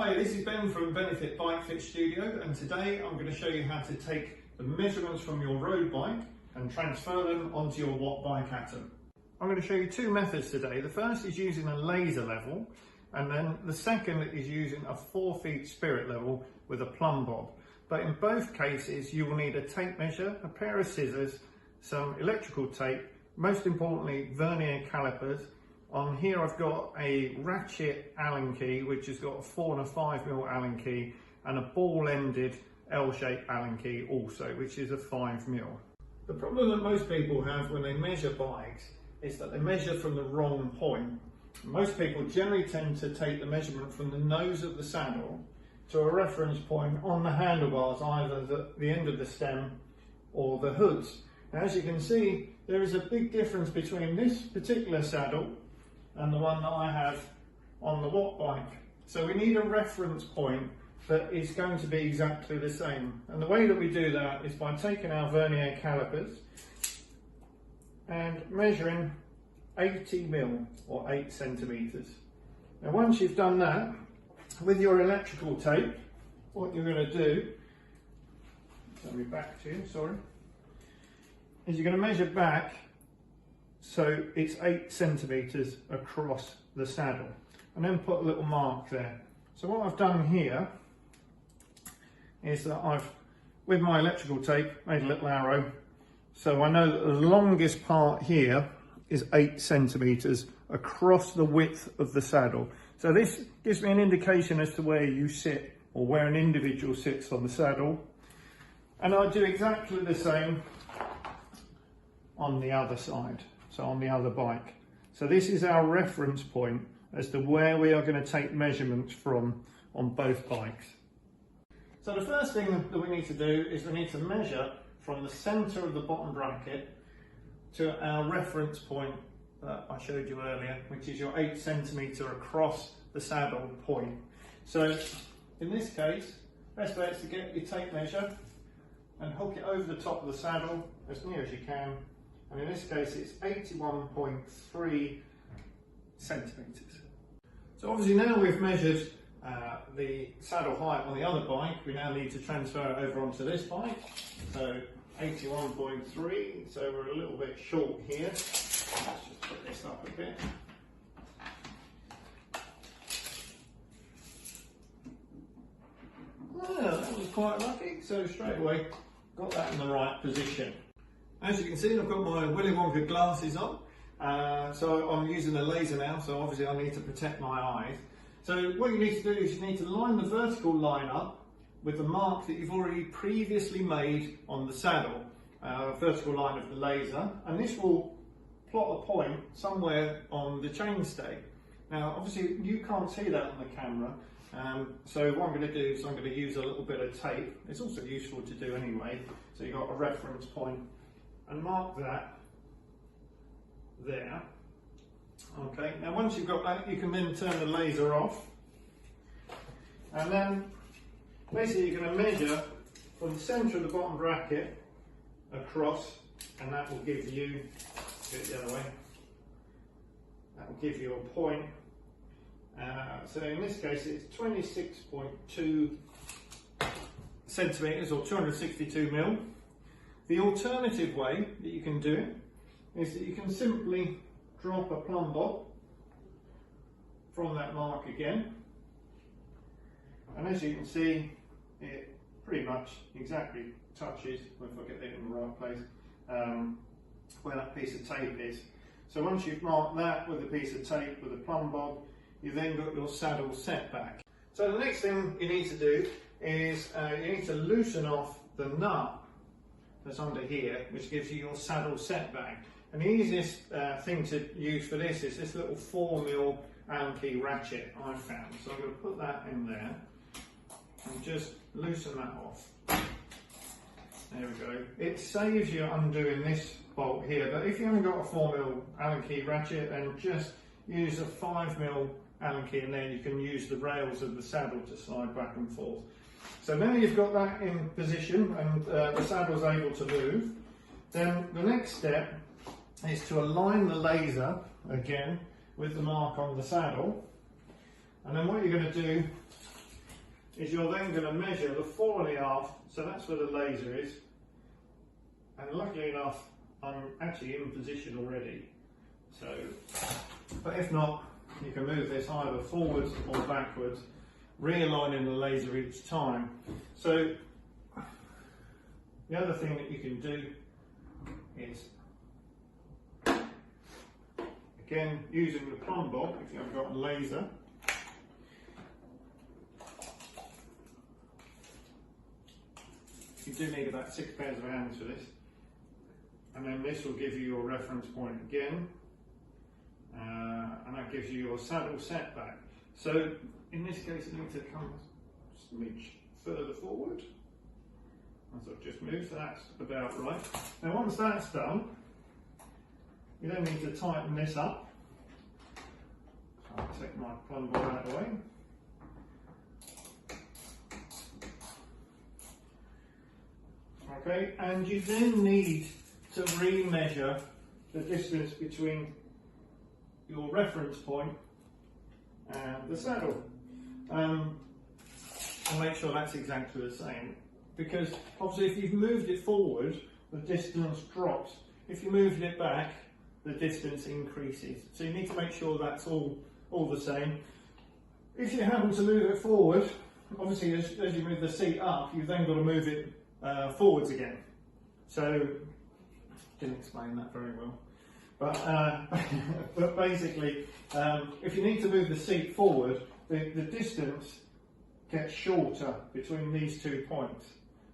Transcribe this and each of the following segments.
Hi, this is Ben from Ben-efit Bike Fit Studio, and today I'm going to show you how to take the measurements from your road bike and transfer them onto your Wattbike Atom. I'm going to show you two methods today. The first is using a laser level, and then the second is using a 4 feet spirit level with a plumb bob. But in both cases you will need a tape measure, a pair of scissors, some electrical tape, most importantly vernier calipers. On here I've got a ratchet Allen key which has got a 4 and a 5mm Allen key and a ball-ended L-shaped Allen key also, which is a 5mm. The problem that most people have when they measure bikes is that they measure from the wrong point. Most people generally tend to take the measurement from the nose of the saddle to a reference point on the handlebars, either the end of the stem or the hoods. Now, as you can see, there is a big difference between this particular saddle and the one that I have on the Wattbike. So we need a reference point that is going to be exactly the same. And the way that we do that is by taking our vernier calipers and measuring 80mm or 8 centimetres. Now once you've done that, with your electrical tape, what you're going to do, let me back to you, sorry, is you're going to measure back so it's 8 centimetres across the saddle, and then put a little mark there. So what I've done here is that I've, with my electrical tape, made a little arrow, so I know that the longest part here is 8 centimetres across the width of the saddle. So this gives me an indication as to where you sit, or where an individual sits on the saddle. And I do exactly the same on the other side, so on the other bike. So this is our reference point as to where we are going to take measurements from on both bikes. So the first thing that we need to do is we need to measure from the centre of the bottom bracket to our reference point that I showed you earlier, which is your 8 centimetre across the saddle point. So in this case, best bet is to get your tape measure and hook it over the top of the saddle as near as you can. And in this case, it's 81.3 centimetres. So obviously now we've measured the saddle height on the other bike, we now need to transfer it over onto this bike. So 81.3, so we're a little bit short here. Let's just put this up a bit. Well, that was quite lucky, so straight away got that in the right position. As you can see, I've got my Willy Wonka glasses on, so I'm using a laser now, so obviously I need to protect my eyes. So what you need to do is you need to line the vertical line up with the mark that you've already previously made on the saddle, vertical line of the laser, and this will plot a point somewhere on the chainstay. Now obviously you can't see that on the camera, so what I'm going to do is I'm going to use a little bit of tape. It's also useful to do anyway, so you've got a reference point, and mark that there. Okay, now once you've got that, you can then turn the laser off, and then basically you're going to measure from the centre of the bottom bracket across, and that will give you, do it the other way, that will give you a point. So in this case it's 26.2 centimetres or 262mm. The alternative way that you can do it is that you can simply drop a plumb bob from that mark again, and as you can see it pretty much exactly touches, if I get it in the right place, where that piece of tape is. So once you've marked that with a piece of tape with a plumb bob, you've then got your saddle set back. So the next thing you need to do is you need to loosen off the nut that's under here, which gives you your saddle set back. And the easiest thing to use for this is this little 4mm Allen key ratchet I've found. So I'm going to put that in there and just loosen that off. There we go. It saves you undoing this bolt here, but if you haven't got a 4mm Allen key ratchet, then just use a 5mm Allen key, and then you can use the rails of the saddle to slide back and forth. So now you've got that in position and the saddle's able to move, then the next step is to align the laser again with the mark on the saddle, and then what you're going to do is you're then going to measure the fore and the aft, so that's where the laser is, and luckily enough I'm actually in position already, so, but if not, you can move this either forwards or backwards, realigning the laser each time. So the other thing that you can do is, again, using the plumb bob, if you haven't got a laser, you do need about 6 pairs of hands for this, and then this will give you your reference point again, and that gives you your saddle setback. So in this case you need to come a smidge further forward, as I've just moved, so that's about right. Now once that's done, you then need to tighten this up. So I'll take my plumb bob out of the way. Okay, and you then need to re-measure the distance between your reference point and the saddle, and make sure that's exactly the same, because obviously if you've moved it forward, the distance drops. If you moved it back, the distance increases. So you need to make sure that's all the same. If you happen to move it forward, obviously as you move the seat up, you've then got to move it forwards again. So, didn't explain that very well. But basically, if you need to move the seat forward, the distance gets shorter between these 2 points.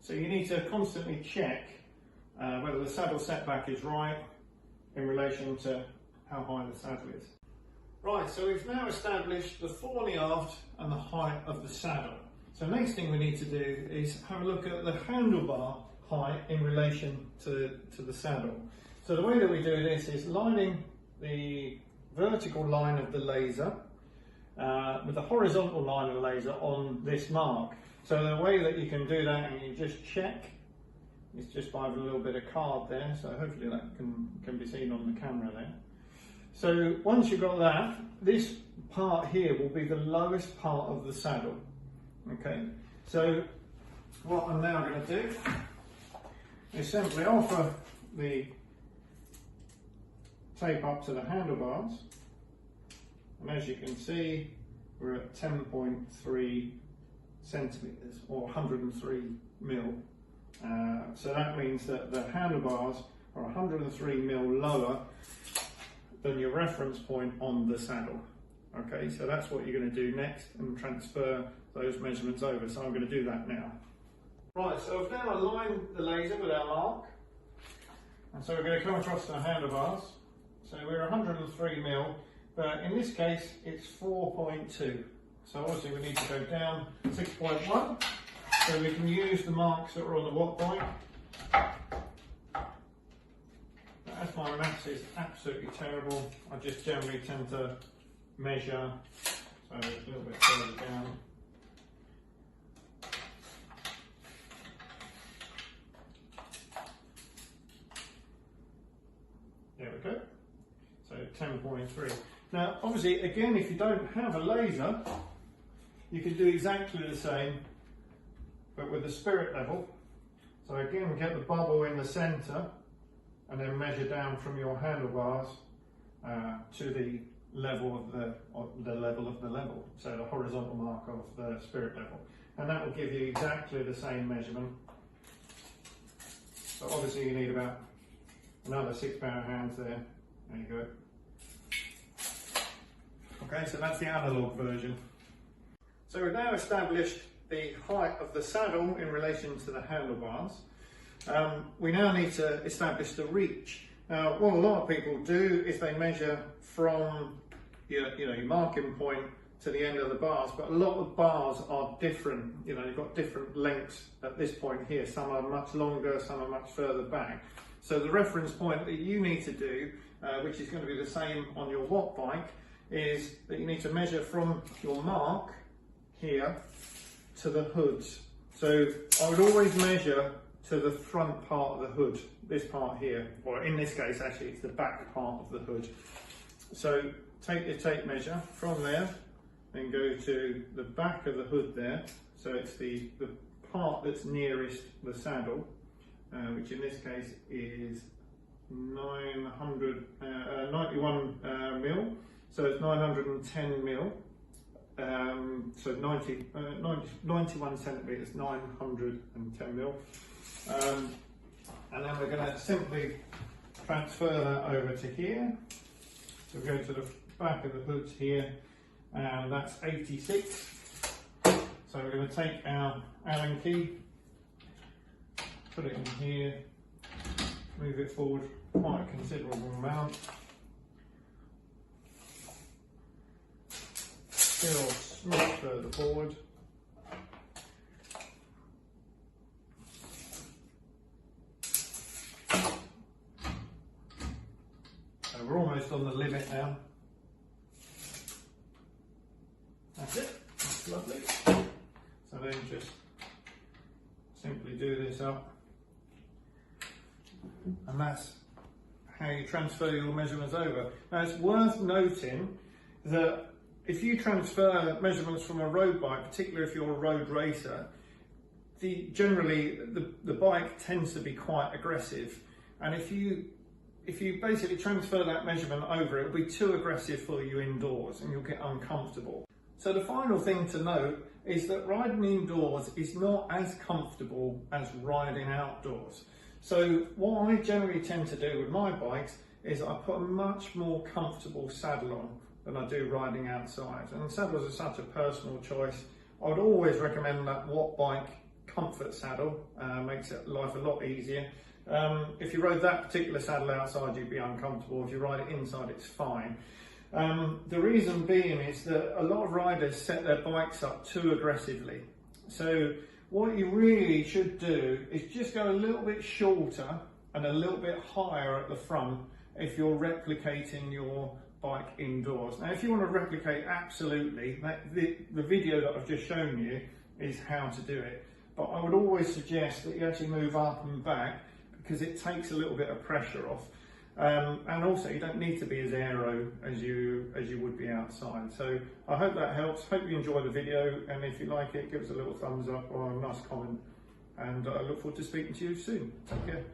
So you need to constantly check whether the saddle setback is right in relation to how high the saddle is. Right, so we've now established the fore and the aft and the height of the saddle. So the next thing we need to do is have a look at the handlebar height in relation to the saddle. So the way that we do this is lining the vertical line of the laser with the horizontal line of the laser on this mark. So the way that you can do that, and you just check, is just by having a little bit of card there, so hopefully that can be seen on the camera there. So once you've got that, this part here will be the lowest part of the saddle. Okay, so what I'm now going to do is simply offer the tape up to the handlebars, and as you can see we're at 10.3 centimetres or 103 mil. So that means that the handlebars are 103 mil lower than your reference point on the saddle. Okay, so that's what you're going to do next, and transfer those measurements over. So I'm going to do that now. Right, so I've now aligned the laser with our mark, and so we're going to come across to the handlebars. So we're 103 mil, but in this case it's 4.2. So obviously we need to go down 6.1, so we can use the marks that are on the Wattbike. As my maths is absolutely terrible, I just generally tend to measure, so it's a little bit further down. There we go, so 10.3. Now obviously again, if you don't have a laser, you can do exactly the same but with the spirit level. So again, we get the bubble in the centre and then measure down from your handlebars to the level of the level, so the horizontal mark of the spirit level, and that will give you exactly the same measurement. But obviously you need about another 6 pair of hands there. There you go. Okay, so that's the analog version. So we've now established the height of the saddle in relation to the handlebars. We now need to establish the reach. Now, what a lot of people do is they measure from your marking point to the end of the bars, but a lot of bars are different. You've got different lengths at this point here. Some are much longer, some are much further back. So the reference point that you need to do, which is going to be the same on your Wattbike, is that you need to measure from your mark here to the hoods. So I would always measure to the front part of the hood, this part here, or in this case actually it's the back part of the hood. So take your tape measure from there and go to the back of the hood there. So it's the part that's nearest the saddle, which in this case is 91 mil, so it's 910 mil, so 91 centimetres, 910 mil, and then we're going to simply transfer that over to here. So we go to the back of the hoods here, and that's 86. So we're going to take our Allen key, put it in here, move it forward quite a considerable amount. Still much further forward. So we're almost on the limit now. That's it, that's lovely. So then just simply do this up, and that's how you transfer your measurements over. Now it's worth noting that if you transfer measurements from a road bike, particularly if you're a road racer, generally the bike tends to be quite aggressive, and if you basically transfer that measurement over, it'll be too aggressive for you indoors and you'll get uncomfortable. So the final thing to note is that riding indoors is not as comfortable as riding outdoors. So what I generally tend to do with my bikes is I put a much more comfortable saddle on than I do riding outside. And saddles are such a personal choice. I would always recommend that Wattbike comfort saddle, makes life a lot easier. If you rode that particular saddle outside, you'd be uncomfortable. If you ride it inside, it's fine. The reason being is that a lot of riders set their bikes up too aggressively. So what you really should do is just go a little bit shorter and a little bit higher at the front if you're replicating your bike indoors. Now if you want to replicate, absolutely, the video that I've just shown you is how to do it. But I would always suggest that you actually move up and back, because it takes a little bit of pressure off. And also you don't need to be as aero as you would be outside. So I hope that helps. Hope you enjoy the video, and if you like it, give us a little thumbs up or a nice comment, and I look forward to speaking to you soon. Take care.